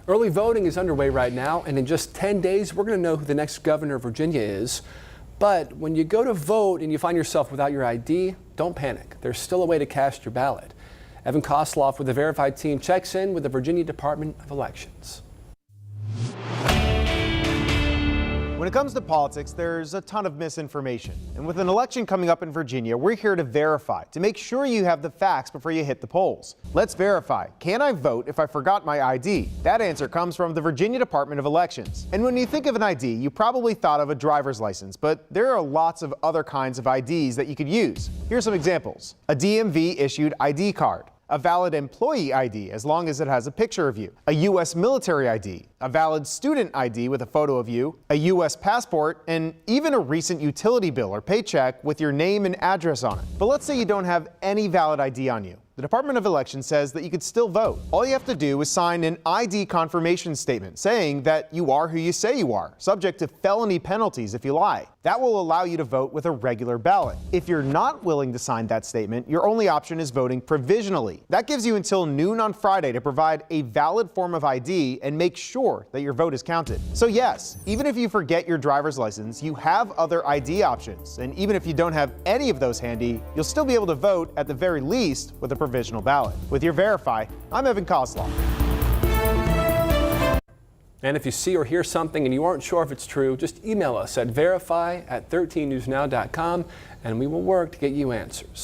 Early voting is underway right now, and in just 10 days, we're going to know who the next governor of Virginia is. But when you go to vote and you find yourself without your ID, don't panic. There's still a way to cast your ballot. Evan Kosloff with the Verified team checks in with the Virginia Department of Elections. When it comes to politics, there's a ton of misinformation. And with an election coming up in Virginia, we're here to verify, to make sure you have the facts before you hit the polls. Let's verify. Can I vote if I forgot my ID? That answer comes from the Virginia Department of Elections. And when you think of an ID, you probably thought of a driver's license, but there are lots of other kinds of IDs that you could use. Here's some examples. A DMV-issued ID card. A valid employee ID as long as it has a picture of you, a U.S. military ID, a valid student ID with a photo of you, a U.S. passport, and even a recent utility bill or paycheck with your name and address on it. But let's say you don't have any valid ID on you. The Department of Elections says that you could still vote. All you have to do is sign an ID confirmation statement saying that you are who you say you are, subject to felony penalties if you lie. That will allow you to vote with a regular ballot. If you're not willing to sign that statement, your only option is voting provisionally. That gives you until noon on Friday to provide a valid form of ID and make sure that your vote is counted. So yes, even if you forget your driver's license, you have other ID options. And even if you don't have any of those handy, you'll still be able to vote at the very least with a provisional ballot. With your Verify, I'm Evan Kosloff. And if you see or hear something and you aren't sure if it's true, just email us at verify@13newsnow.com and we will work to get you answers.